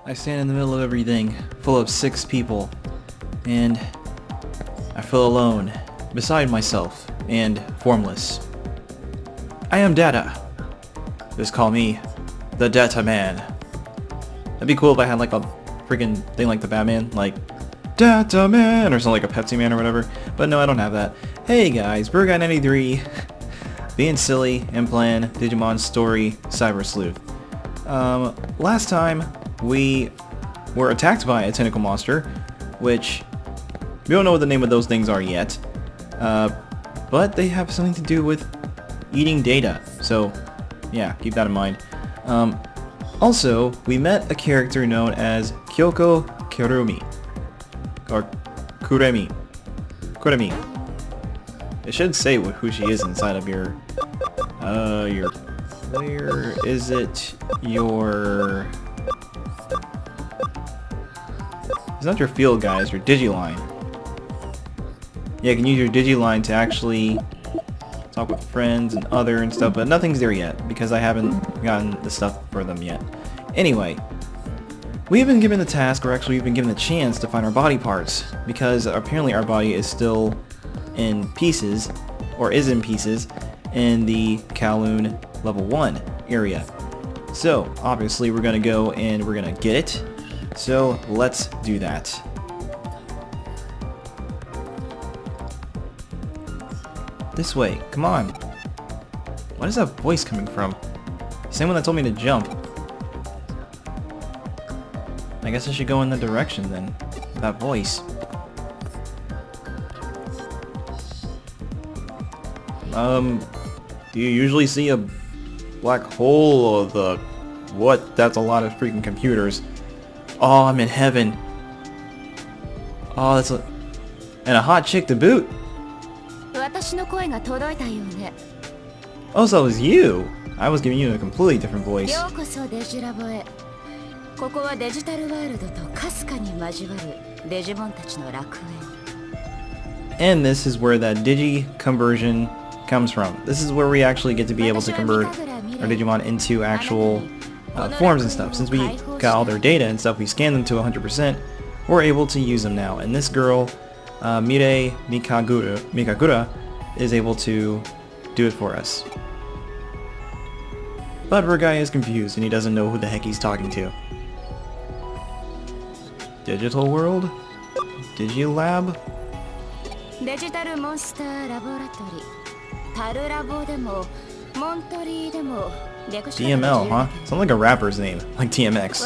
I stand in the middle of everything, full of 6 people, and I feel alone, beside myself, and formless. I am Data. Just call me the Data Man. That'd be cool if I had like a freaking thing like the Batman, like Data Man, or something like a Pepsi Man or whatever. But no, I don't have that. Hey guys, Burguy93, being silly and playing Digimon Story Cyber Sleuth. Last time we were attacked by a tentacle monster, which we don't know what the name of those things are yet, but they have something to do with eating data, so yeah, keep that in mind. Also, we met a character known as Kyoko Kurumi, or Kuremi. It should say who she is inside of your player. Is it your... It's not your field guys, your Digiline. Yeah, you can use your Digiline to actually talk with friends and other and stuff, but nothing's there yet because I haven't gotten the stuff for them yet. Anyway, we've been given the task, or actually we've been given the chance to find our body parts, because apparently our body is still in pieces, or is in pieces, in the Kowloon level 1 area. So, obviously we're gonna go and we're gonna get it. So, let's do that. This way, come on. What is that voice coming from? Same one that told me to jump. I guess I should go in the direction then. That voice. Do you usually see a black hole or the... What? That's a lot of freaking computers. Oh, I'm in heaven. Oh, that's a... And a hot chick to boot. Oh, so it was you. I was giving you a completely different voice. And this is where that Digi conversion comes from. This is where we actually get to be able to convert our Digimon into actual forms and stuff. Since we got all their data and stuff, we scanned them to 100%, we're able to use them now. And this girl, Mire Mikagura, is able to do it for us. But Burguy is confused and he doesn't know who the heck he's talking to. Digital World? Digilab? DML, huh? Sounds like a rapper's name, like DMX.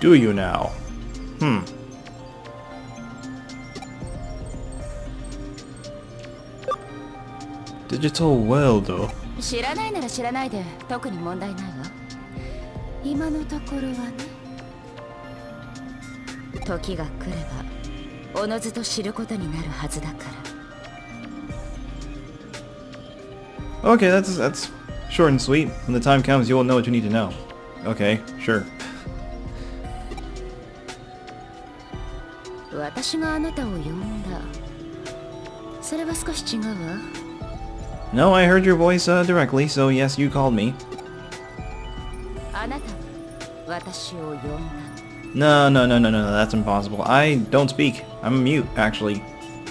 Do you now? Digital World, though. 知らないなら知らないで特に問題ないわ。今のところはね。時が来ればおのずと知ることになるはずだから。Okay, that's short and sweet. When the time comes, you will know what you need to know. Okay, sure. 私があなたを呼んだ。それは少し違うわ。No, I heard your voice directly, so yes, you called me. No, that's impossible. I don't speak. I'm mute, actually.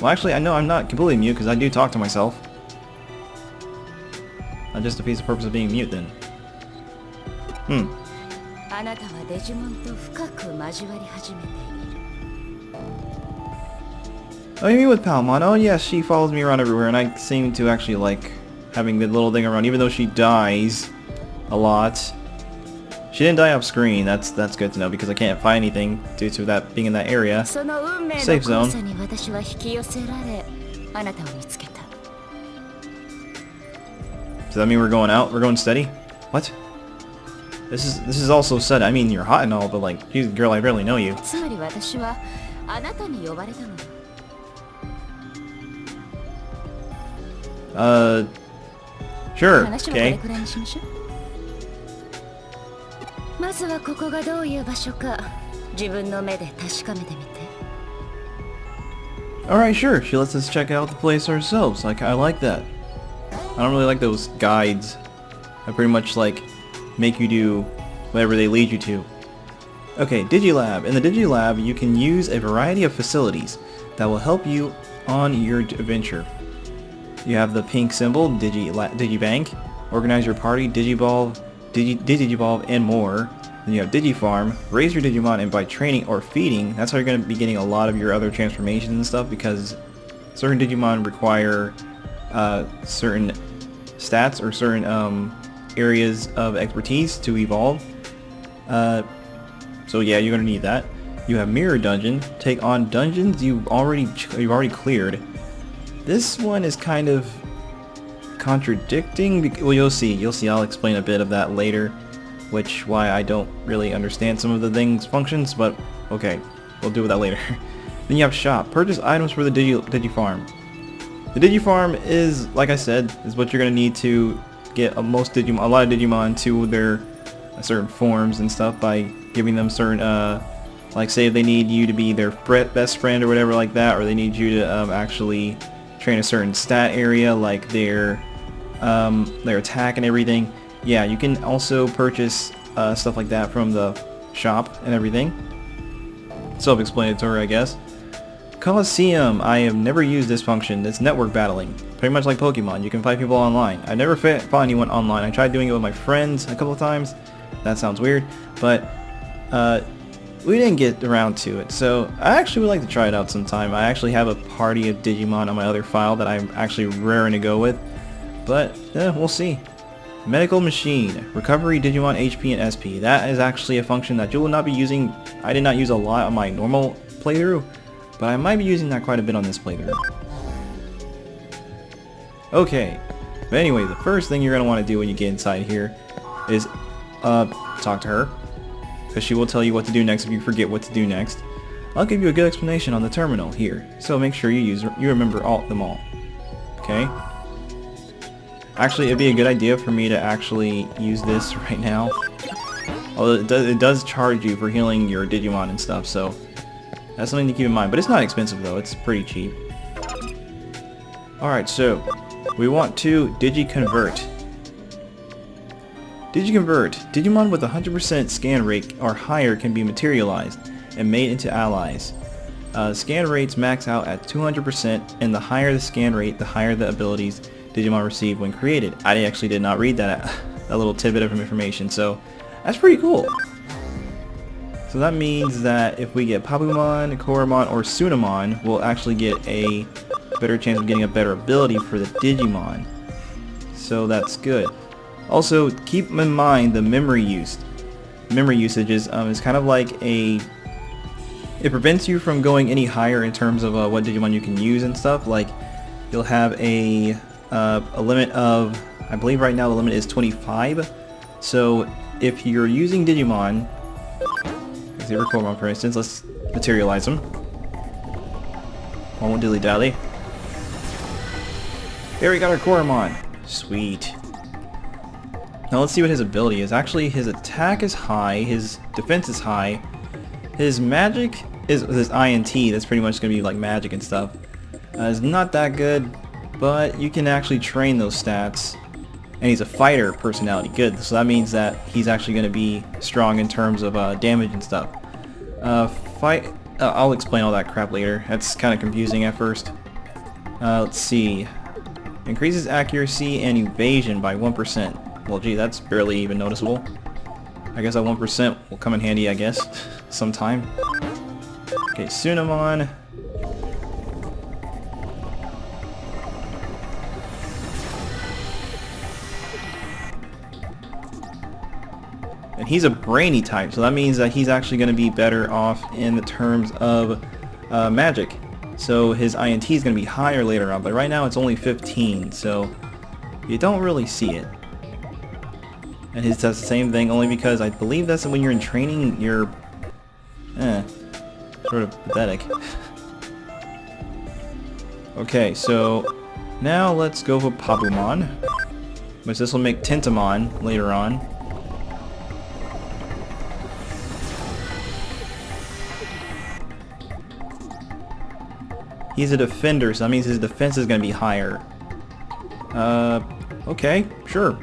Well, actually, I know I'm not completely mute because I do talk to myself. Not just defeats the purpose of being mute, then. Oh, you mean with Palmon? Oh yes, she follows me around everywhere, and I seem to actually like having the little thing around, even though she dies a lot. She didn't die off screen, that's good to know, because I can't find anything due to that being in that area. Safe zone. Does that mean we're going out? We're going steady? What? This is also said, I mean you're hot and all, but like, geez, girl, I barely know you. Sure, okay. Alright, sure, she lets us check out the place ourselves. I like that. I don't really like those guides. I pretty much like make you do whatever they lead you to. Okay, Digilab. In the Digilab, you can use a variety of facilities that will help you on your adventure. You have the pink symbol, Digibank, organize your party, Digivolve, Digivolve, and more. Then you have Digifarm, raise your Digimon, and by training or feeding, that's how you're going to be getting a lot of your other transformations and stuff, because certain Digimon require certain stats or certain areas of expertise to evolve. So yeah, you're going to need that. You have Mirror Dungeon, take on dungeons you've already cleared. This one is kind of contradicting. Well, you'll see. I'll explain a bit of that later, why I don't really understand some of the things functions, but okay, we'll deal with that later. Then you have Shop. Purchase items for the Digifarm. The Digifarm is, like I said, is what you're gonna need to get a lot of Digimon to their certain forms and stuff by giving them certain, like say if they need you to be their best friend or whatever like that, or they need you to actually train a certain stat area like their attack and everything. Yeah, you can also purchase stuff like that from the shop and everything. Self-explanatory, I guess. Colosseum. I have never used this function. It's network battling. Pretty much like Pokemon. You can fight people online. I never fought anyone online. I tried doing it with my friends a couple of times. That sounds weird, but we didn't get around to it. So I actually would like to try it out sometime. I actually have a party of Digimon on my other file that I'm actually raring to go with. But we'll see. Medical Machine. Recovery Digimon HP and SP. That is actually a function that you will not be using. I did not use a lot on my normal playthrough, but I might be using that quite a bit on this playthrough. Okay, but anyway, the first thing you're going to want to do when you get inside here is talk to her, because she will tell you what to do next if you forget what to do next. I'll give you a good explanation on the terminal here, so make sure you remember them all. Okay? Actually, it'd be a good idea for me to actually use this right now. Although it does charge you for healing your Digimon and stuff, so that's something to keep in mind. But it's not expensive though, it's pretty cheap. Alright, so we want to Digiconvert. Digiconvert. Digimon with 100% scan rate or higher can be materialized and made into allies. Scan rates max out at 200%, and the higher the scan rate, the higher the abilities Digimon receive when created. I actually did not read that little tidbit of information, so that's pretty cool. So that means that if we get Papumon, Koromon, or Sunamon, we'll actually get a better chance of getting a better ability for the Digimon. So that's good. Also, keep in mind the memory usage is kind of like it prevents you from going any higher in terms of what Digimon you can use and stuff. Like, you'll have a limit of, I believe right now the limit is 25. So if you're using Digimon, Xavier Koromon for instance, let's materialize him. Won't dilly dally. There, we got our Koromon. Sweet. Now let's see what his ability is. Actually, his attack is high, his defense is high, his magic is his INT. That's pretty much gonna be like magic and stuff. Is not that good, but you can actually train those stats. And he's a fighter personality, good. So that means that he's actually going to be strong in terms of damage and stuff. I'll explain all that crap later. That's kind of confusing at first. Let's see. Increases accuracy and evasion by 1%. Well, gee, that's barely even noticeable. I guess that 1% will come in handy, I guess, sometime. Okay, Sunamon. And he's a brainy type, so that means that he's actually going to be better off in the terms of magic. So his INT is going to be higher later on, but right now it's only 15, so you don't really see it. And his does the same thing, only because I believe that's when you're in training, you're sort of pathetic. Okay, so now let's go for Papumon, which this will make Tentamon later on. He's a defender, so that means his defense is going to be higher. Okay, sure.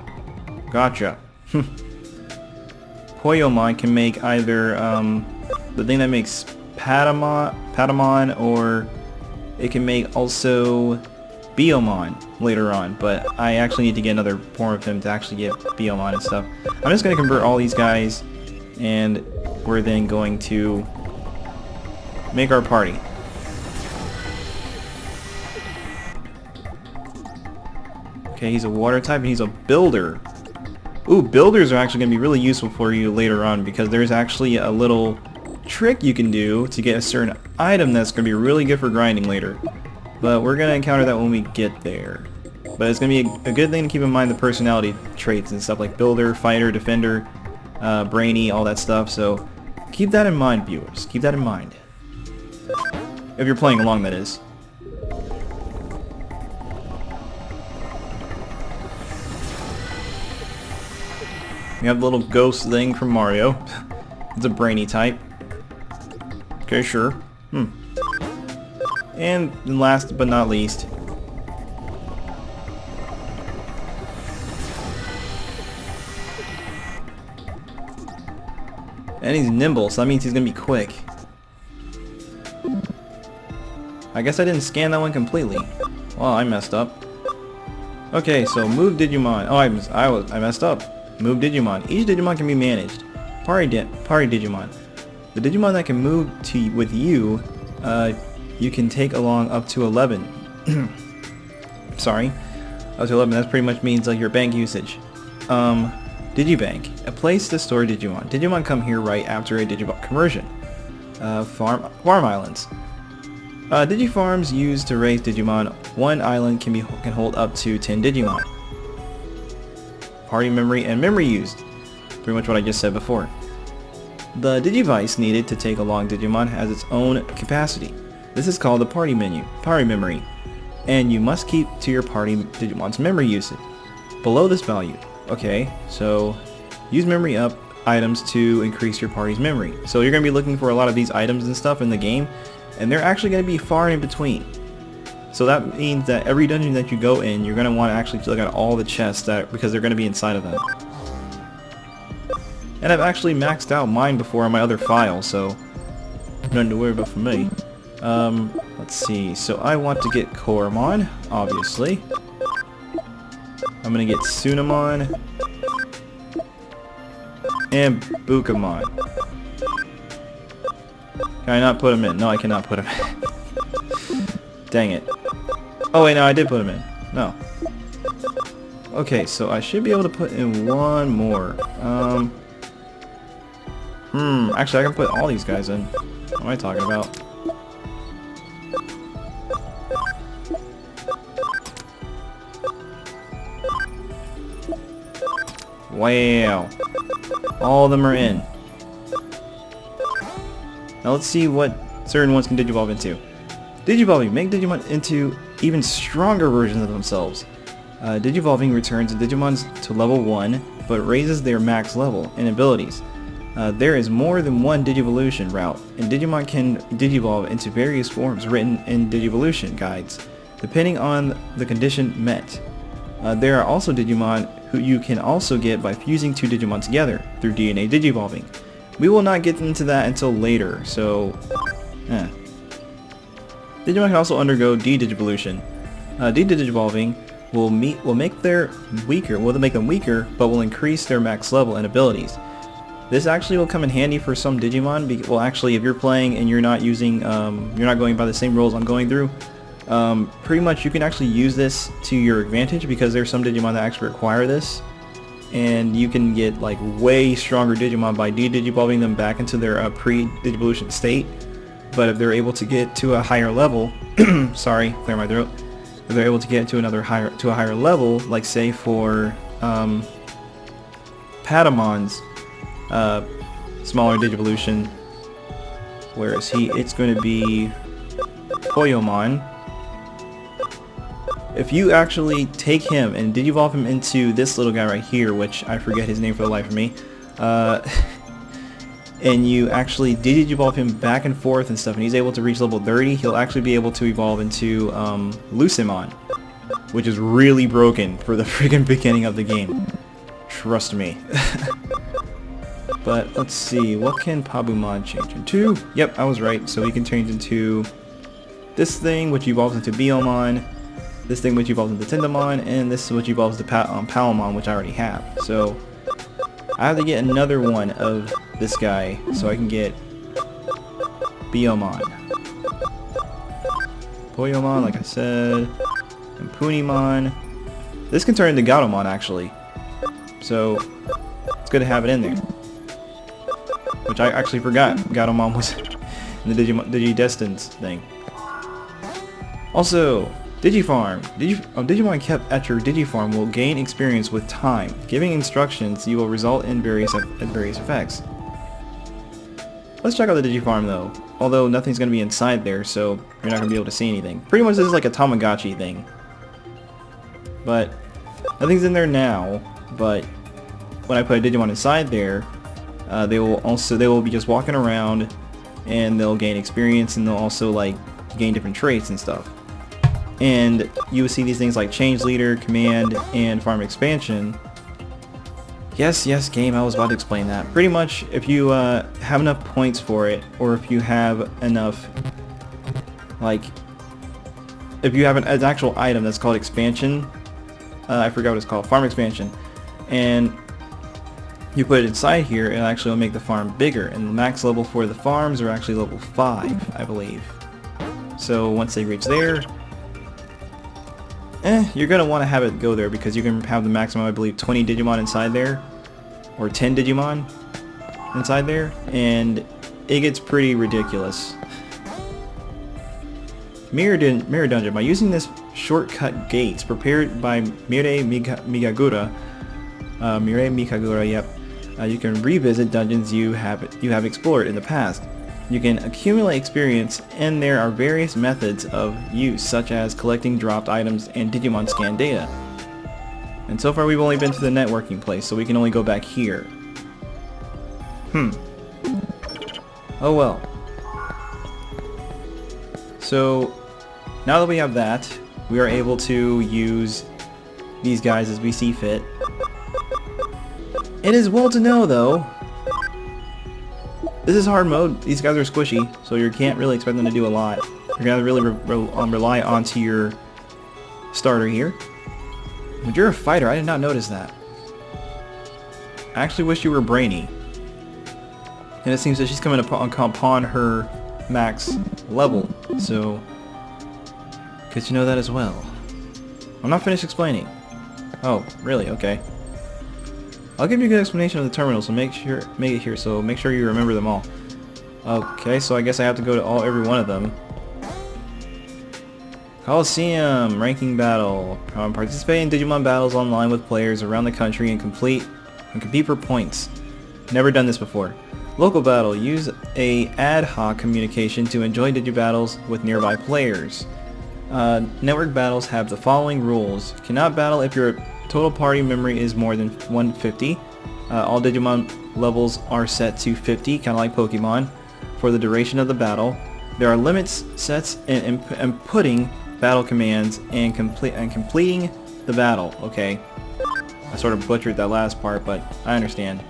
Gotcha. Poyomon can make either the thing that makes Patamon, or it can make also Biomon later on, but I actually need to get another form of him to actually get Biomon and stuff. I'm just going to convert all these guys, and we're then going to make our party. Okay, he's a water type and he's a builder. Ooh, builders are actually going to be really useful for you later on, because there's actually a little trick you can do to get a certain item that's going to be really good for grinding later. But we're going to encounter that when we get there. But it's going to be a good thing to keep in mind the personality traits and stuff like builder, fighter, defender, brainy, all that stuff. So keep that in mind, viewers. Keep that in mind. If you're playing along, that is. We have the little ghost thing from Mario. It's a brainy type. Okay, sure. And last but not least, and he's nimble, so that means he's gonna be quick. I guess I didn't scan that one completely. Well, I messed up. Okay, so move Digimon. Oh, I messed up. Move Digimon. Each Digimon can be managed. Party Digimon. The Digimon that can move with you, you can take along up to 11. Sorry, up to 11. That pretty much means like your bank usage. Digibank, a place to store Digimon. Digimon come here right after a Digimon conversion. Farm islands. Digifarms used to raise Digimon. One island can hold up to 10 Digimon. Party memory and memory used. Pretty much what I just said before. The Digivice needed to take along Digimon has its own capacity. This is called the party memory, and you must keep to your party Digimon's memory usage below this value. Okay, so use memory up items to increase your party's memory. So you're going to be looking for a lot of these items and stuff in the game, and they're actually going to be far in between. So that means that every dungeon that you go in, you're going to want to actually look at all the chests because they're going to be inside of them. And I've actually maxed out mine before on my other file, so nothing to worry about for me. Let's see. So I want to get Koromon, obviously. I'm going to get Sunamon. And Bukamon. Can I not put him in? No, I cannot put him in. Dang it. Oh wait, no, I did put him in. No. Okay, so I should be able to put in one more. Actually I can put all these guys in. What am I talking about? Wow. All of them are in. Now let's see what certain ones can Digivolve into. Digivolving. Make Digimon into even stronger versions of themselves. Digivolving returns Digimons to level 1, but raises their max level and abilities. There is more than one Digivolution route, and Digimon can Digivolve into various forms written in Digivolution guides, depending on the condition met. There are also Digimon who you can also get by fusing two Digimon together through DNA Digivolving. We will not get into that until later, so... Digimon can also undergo D-Digivolution. D-Digivolving will make them weaker, but will increase their max level and abilities. This actually will come in handy for some Digimon. Well, actually, if you're playing and you're not using, you're not going by the same rules I'm going through, pretty much you can actually use this to your advantage, because there's some Digimon that actually require this, and you can get like way stronger Digimon by D-Digivolving them back into their pre-Digivolution state. But if they're able to get to a higher level, sorry, clear my throat. If they're able to get to a higher level, like say for Patamon's smaller Digivolution, where is he? It's going to be Poyomon. If you actually take him and Digivolve him into this little guy right here, which I forget his name for the life of me, and you actually Digivolve him back and forth and stuff, and he's able to reach level 30, he'll actually be able to evolve into Lucemon. which is really broken for the freaking beginning of the game. Trust me. But let's see, what can Pabumon change into? Yep, I was right. So he can change into this thing, which evolves into Biomon, this thing which evolves into Tendamon, and this which evolves to Palmon, which I already have. So I have to get another one of this guy so I can get Biomon. Poyomon, like I said, and Punimon. This can turn into Gatomon, actually. So it's good to have it in there. Which I actually forgot Gatomon was in the Digidestined thing. Also, Digifarm. Digimon kept at your Digifarm will gain experience with time. Giving instructions, you will result in various effects. Let's check out the Digifarm though. Although nothing's going to be inside there, so you're not going to be able to see anything. Pretty much this is like a Tamagotchi thing. But nothing's in there now. But when I put a Digimon inside there, they will be just walking around, and they'll gain experience, and they'll also like gain different traits and stuff. And you will see these things like Change Leader, Command, and Farm Expansion. Yes, game, I was about to explain that. Pretty much, if you have enough points for it, or if you have enough, like, if you have an actual item that's called Expansion, I forgot what it's called, Farm Expansion, and you put it inside here, it actually will make the farm bigger, and the max level for the farms are actually level 5, I believe. So once they reach there, you're going to want to have it go there because you can have the maximum, I believe, 20 Digimon inside there, or 10 Digimon inside there, and it gets pretty ridiculous. Mirror Dungeon. By using this shortcut gates prepared by Mirei Mikagura, yep, you can revisit dungeons you have explored in the past. You can accumulate experience, and there are various methods of use, such as collecting dropped items and Digimon scan data. And so far we've only been to the networking place, so we can only go back here. Oh well. So, now that we have that, we are able to use these guys as we see fit. It is well to know, though, this is hard mode. These guys are squishy, so you can't really expect them to do a lot. You're gonna really rely onto your starter here. But you're a fighter. I did not notice that. I actually wish you were brainy. And it seems that she's coming upon her max level, so good to know that as well. I'm not finished explaining. Oh, really? Okay. I'll give you a good explanation of the terminal, so make it here. So make sure you remember them all. Okay, so I guess I have to go to every one of them. Colosseum ranking battle. Participate in Digimon battles online with players around the country and compete for points. Never done this before. Local battle. Use a ad hoc communication to enjoy Digibattles with nearby players. Network battles have the following rules. Cannot battle if your total party memory is more than 150. All Digimon levels are set to 50, kind of like Pokemon, for the duration of the battle. There are limits, sets, and inputting battle commands and completing the battle. Okay, I sort of butchered that last part, but I understand.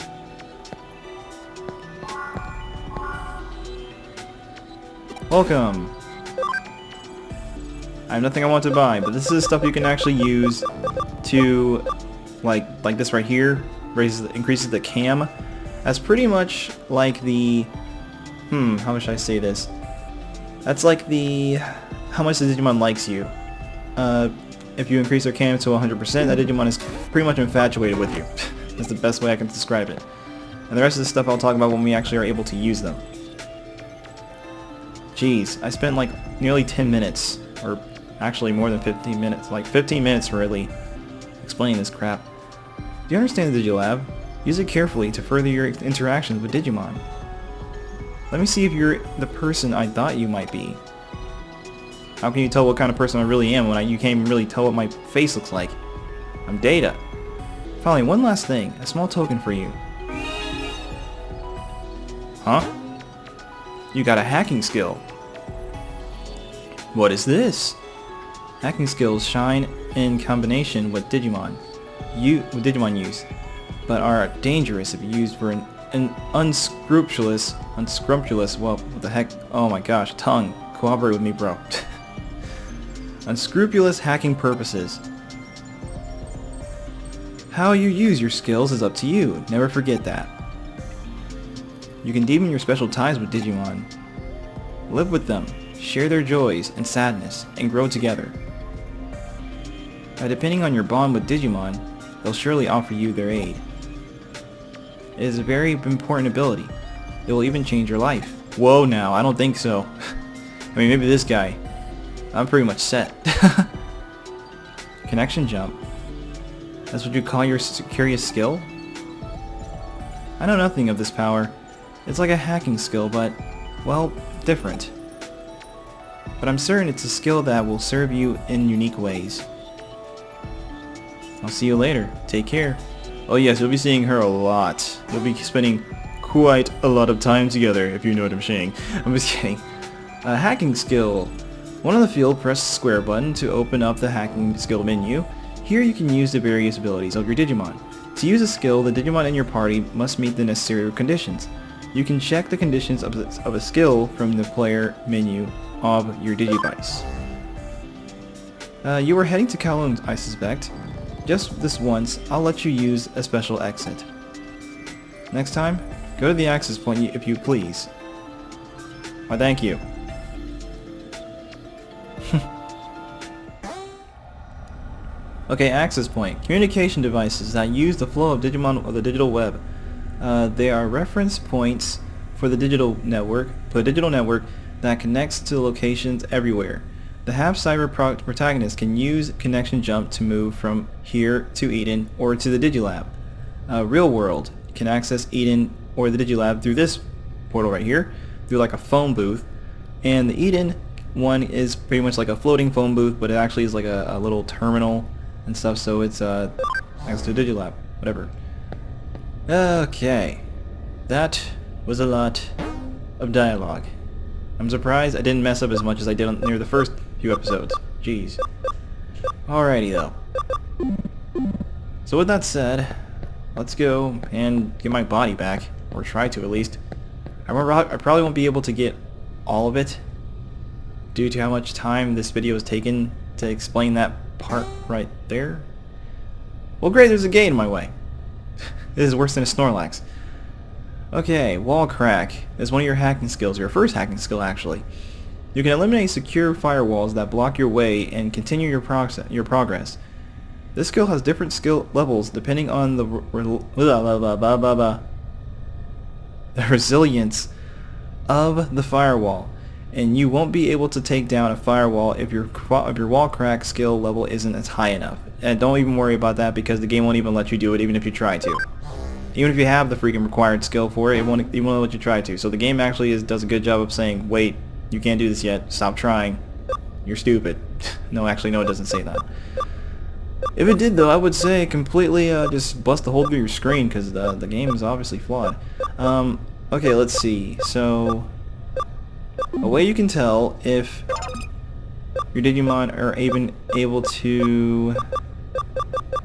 Welcome. I have nothing I want to buy, but this is stuff you can actually use to, like this right here, increases the cam. That's pretty much like the, how should I say this? That's like the, how much the Digimon likes you. If you increase their cam to 100%, that Digimon is pretty much infatuated with you. That's the best way I can describe it. And the rest of the stuff I'll talk about when we actually are able to use them. Jeez, I spent like nearly 10 minutes, or actually more than 15 minutes, like 15 minutes really, explaining this crap. Do you understand the Digilab? Use it carefully to further your interactions with Digimon. Let me see if you're the person I thought you might be. How can you tell what kind of person I really am when you can't even really tell what my face looks like? I'm Data. Finally, one last thing, a small token for you. Huh? You got a hacking skill. What is this? Hacking skills shine in combination with Digimon use, but are dangerous if used for an unscrupulous, well, what the heck, oh my gosh, tongue, cooperate with me, bro. Unscrupulous hacking purposes. How you use your skills is up to you, never forget that. You can deepen your special ties with Digimon. Live with them, share their joys and sadness, and grow together. Depending on your bond with Digimon, they'll surely offer you their aid. It is a very important ability. It will even change your life. Whoa now, I don't think so. I mean, maybe this guy. I'm pretty much set. Connection jump. That's what you call your curious skill? I know nothing of this power. It's like a hacking skill, but, well, different. But I'm certain it's a skill that will serve you in unique ways. I'll see you later. Take care. Oh yes, you'll be seeing her a lot. You'll be spending quite a lot of time together, if you know what I'm saying. I'm just kidding. A hacking skill. One on the field, press the square button to open up the hacking skill menu. Here you can use the various abilities of your Digimon. To use a skill, the Digimon in your party must meet the necessary conditions. You can check the conditions of a skill from the player menu of your Digivice. You are heading to Kowloon, I suspect. Just this once, I'll let you use a special exit. Next time, go to the access point if you please. Why, thank you. Okay, access point. Communication devices that use the flow of Digimon of the digital web. They are reference points for the digital network, that connects to locations everywhere. The half-cyber protagonist can use connection jump to move from here to Eden or to the Digilab. Real world can access Eden or the Digilab through this portal right here, through like a phone booth. And the Eden one is pretty much like a floating phone booth, but it actually is like a little terminal and stuff, so it's next to Digilab, whatever. Okay, that was a lot of dialogue. I'm surprised I didn't mess up as much as I did near the first few episodes. Jeez. Alrighty though. So with that said, let's go and get my body back, or try to at least. I probably won't be able to get all of it due to how much time this video has taken to explain that part right there. Well great, there's a gate in my way. This is worse than a Snorlax. Okay, wall crack is one of your hacking skills, your first hacking skill actually. You can eliminate secure firewalls that block your way and continue your progress. This skill has different skill levels depending on the resilience of the firewall, and you won't be able to take down a firewall if your wall crack skill level isn't as high enough. And don't even worry about that because the game won't even let you do it even if you try to. Even if you have the freaking required skill for it, it won't let you try to. So the game actually does a good job of saying, wait, you can't do this yet, stop trying, you're stupid. No, actually, no, it doesn't say that. If it did though, I would say completely just bust the hole through your screen because the game is obviously flawed. Okay, let's see. So, a way you can tell if your Digimon are even able to...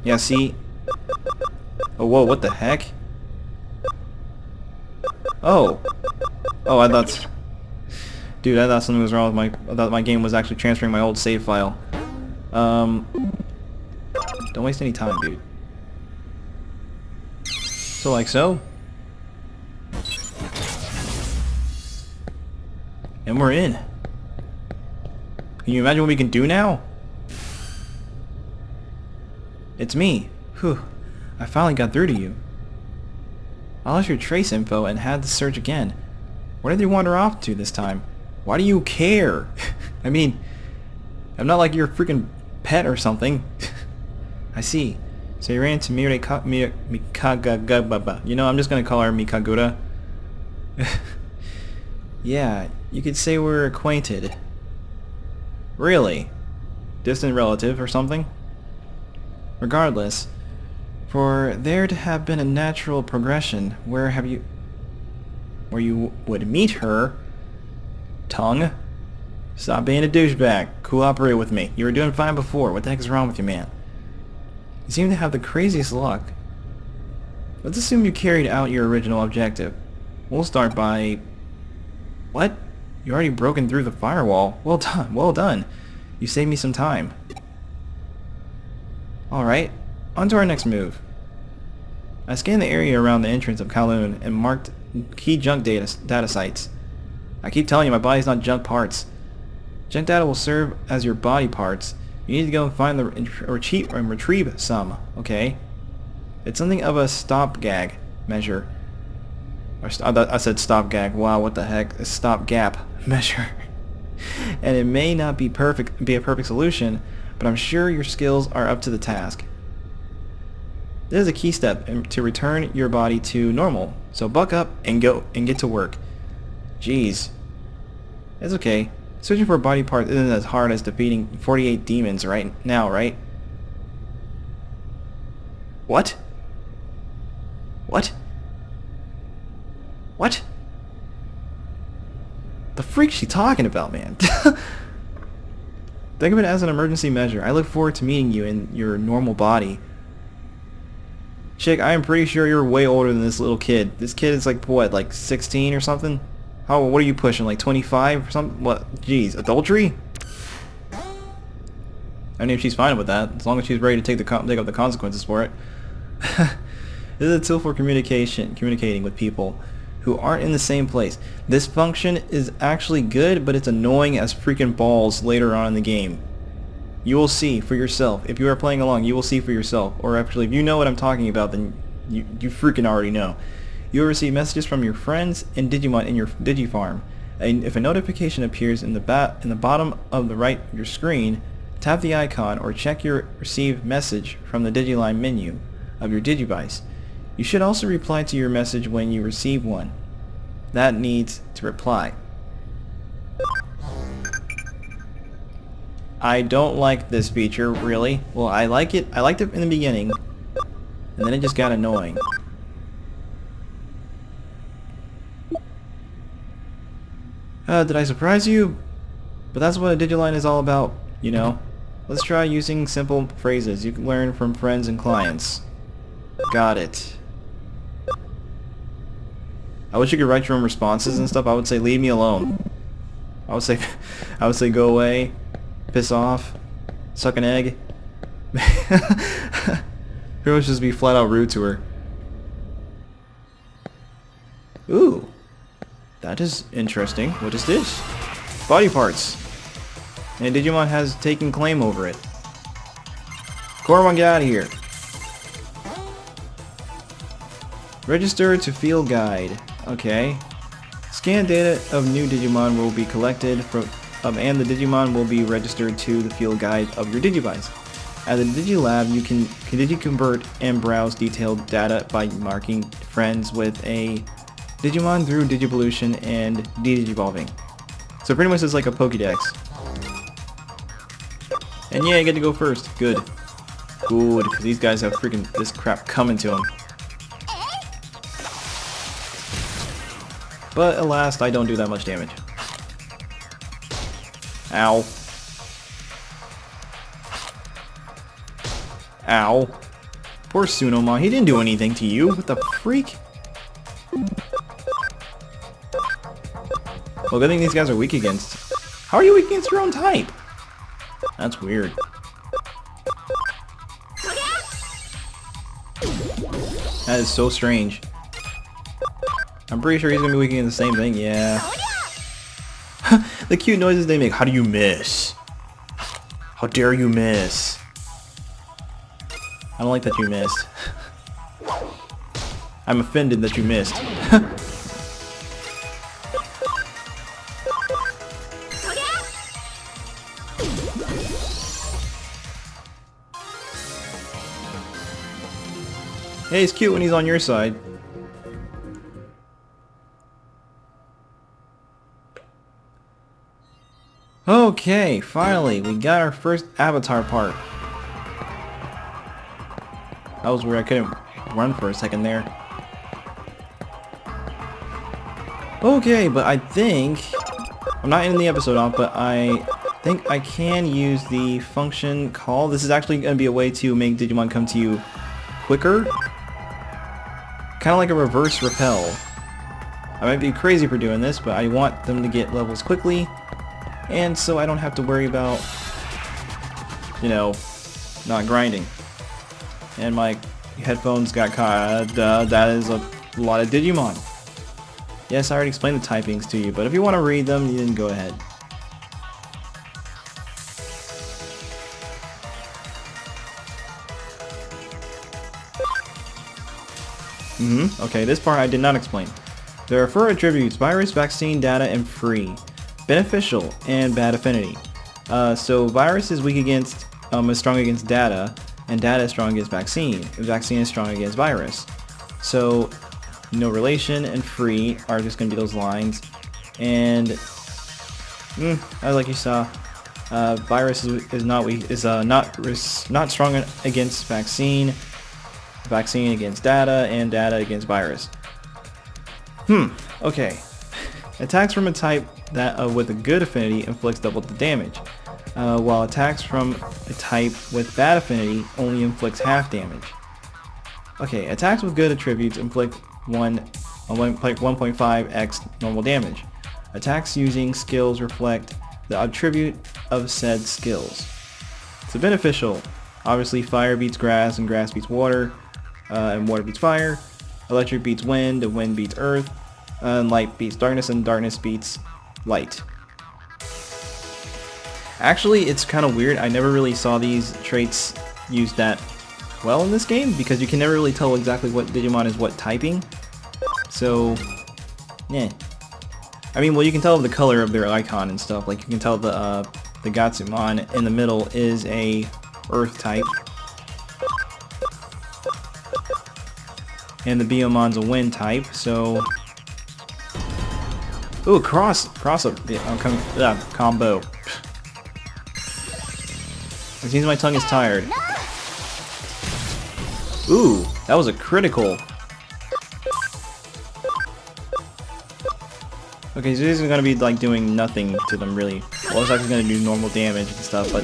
Yeah, see? Oh, whoa, what the heck? Oh. Oh, I thought... Dude, I thought something was wrong with my... I thought my game was actually transferring my old save file. Don't waste any time, dude. So, like so. And we're in. Can you imagine what we can do now? It's me. Whew. I finally got through to you. I lost your trace info and had to search again. Where did you wander off to this time? Why do you care? I mean, I'm not like your freaking pet or something. I see. So you ran into Mikagura. You know, I'm just gonna call her Mikagura. Yeah, you could say we're acquainted. Really? Distant relative or something? Regardless, for there to have been a natural progression, where you would meet her, tongue, Stop being a douchebag. Cooperate with me. You were doing fine before. What the heck is wrong with you, man? You seem to have the craziest luck. Let's assume you carried out your original objective. We'll start by... What? You already broken through the firewall. Well done, well done. You saved me some time. Alright, on to our next move. I scanned the area around the entrance of Kowloon and marked key junk data sites. I keep telling you, my body's not junk parts. Junk data will serve as your body parts. You need to go and find the retrieve some, okay? It's something of a stopgap measure. I said stopgap. Wow, what the heck? A stopgap measure. And it may not be a perfect solution, but I'm sure your skills are up to the task. This is a key step to return your body to normal. So buck up and go and get to work. Jeez. It's okay. Searching for a body part isn't as hard as defeating 48 demons right now, right? What? What? What? The freak's she talking about, man? Think of it as an emergency measure. I look forward to meeting you in your normal body. Chick, I am pretty sure you're way older than this little kid. This kid is like, what, like 16 or something? What are you pushing, like 25 or something? What? Jeez, adultery? I mean, if she's fine with that, as long as she's ready to take up the consequences for it. This is a tool for communicating with people who aren't in the same place. This function is actually good, but it's annoying as freaking balls later on in the game. You will see for yourself. If you are playing along, you will see for yourself. Or actually, if you know what I'm talking about, then you freaking already know. You will receive messages from your friends and Digimon in your Digifarm. And if a notification appears in the bottom of the right of your screen, tap the icon or check your received message from the Digiline menu of your Digivice. You should also reply to your message when you receive one. That needs to reply. I don't like this feature, really. Well, I liked it in the beginning, and then it just got annoying. Did I surprise you? But that's what a Digiline is all about, you know. Let's try using simple phrases you can learn from friends and clients. Got it. I wish you could write your own responses and stuff. I would say leave me alone. I would say go away, piss off, suck an egg. Pretty much just be flat out rude to her. Ooh, that is interesting. What is this? Body parts. And Digimon has taken claim over it. Coromon, get out of here. Register to field guide. Okay. Scan data of new Digimon will be collected from, and the Digimon will be registered to the field guide of your Digivice. At the Digilab, you can Digiconvert and browse detailed data by marking friends with a Digimon through Digivolution and Digivolving. So pretty much it's like a Pokédex. And yeah, I get to go first. Good. Good, because these guys have freaking this crap coming to them. But alas, I don't do that much damage. Ow. Ow. Poor Sunomon, he didn't do anything to you. What the freak? Well, good thing these guys are weak against. How are you weak against your own type? That's weird. That is so strange. I'm pretty sure he's gonna be weak against the same thing, yeah. The cute noises they make. How do you miss? How dare you miss? I don't like that you missed. I'm offended that you missed. Hey, he's cute when he's on your side. Okay, finally, we got our first avatar part. That was weird, I couldn't run for a second there. Okay, but I think I'm not ending the episode off, but I think I can use the function call. This is actually going to be a way to make Digimon come to you quicker. Kind of like a reverse repel. I might be crazy for doing this, but I want them to get levels quickly. And so I don't have to worry about, you know, not grinding. And my headphones got caught. That is a lot of Digimon. Yes, I already explained the typings to you, but if you want to read them, you can go ahead. Okay, this part I did not explain. There are 4 attributes: virus, vaccine, data, and free. Beneficial and bad affinity. So virus is weak against, is strong against data, and data is strong against vaccine. And vaccine is strong against virus. So no relation and free are just going to be those lines. And like you saw, virus is not weak, not strong against vaccine. Vaccine against data, and data against virus. Okay. Attacks from a type that with a good affinity inflicts double the damage, while attacks from a type with bad affinity only inflicts half damage. Okay, attacks with good attributes inflict 1.5x normal damage. Attacks using skills reflect the attribute of said skills. So beneficial, obviously fire beats grass and grass beats water, and water beats fire. Electric beats wind, and wind beats earth, and light beats darkness, and darkness beats light. Actually, it's kind of weird. I never really saw these traits used that well in this game, because you can never really tell exactly what Digimon is what typing. So, yeah. I mean, well, you can tell the color of their icon and stuff. Like, you can tell the Gatsumon in the middle is a Earth type, and the Biomon's a Wind type. So, ooh, cross up, combo. It seems my tongue is tired. Ooh, that was a critical. Okay, so this is gonna be like doing nothing to them really. Well, it's actually gonna do normal damage and stuff, but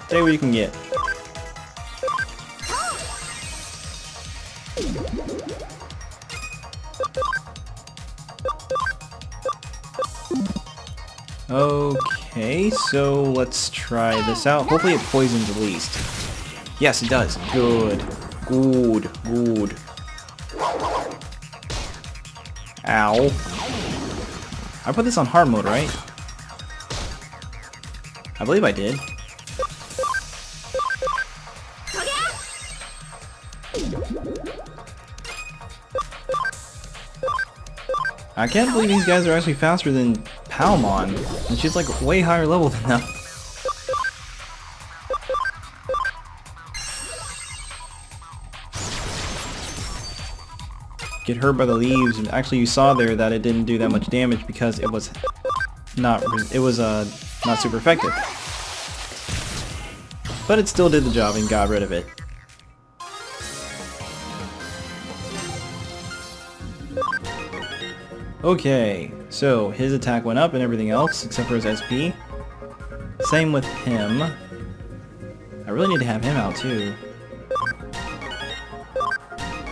take what you can get. Okay, so let's try this out. Hopefully it poisons at least. Yes, it does. Good. Good. Good. Ow. I put this on hard mode, right? I believe I did. I can't believe these guys are actually faster than Palmon, and she's like way higher level than them. Get hurt by the leaves, and actually you saw there that it didn't do that much damage because it was not super effective. But it still did the job and got rid of it. Okay, so his attack went up and everything else except for his SP. Same with him. I really need to have him out too.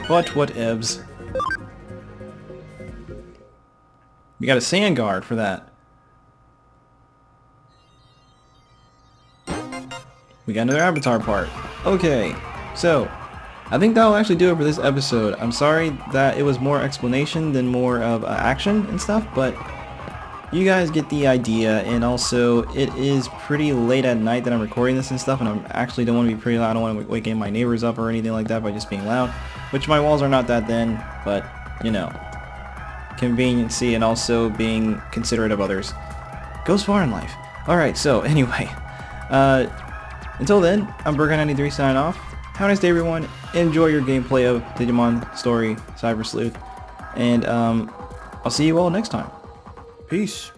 But whatevs. We got a sand guard for that. We got another avatar part. Okay, so I think that'll actually do it for this episode. I'm sorry that it was more explanation than more of action and stuff, but you guys get the idea. And also, it is pretty late at night that I'm recording this and stuff, and I actually don't want to be pretty loud. I don't want to wake any of my neighbors up or anything like that by just being loud, which my walls are not that thin, but, you know, conveniency and also being considerate of others goes far in life. Alright, so anyway, until then, I'm Burger93 signing off. Have a nice day, everyone. Enjoy your gameplay of Digimon Story Cyber Sleuth, and I'll see you all next time. Peace.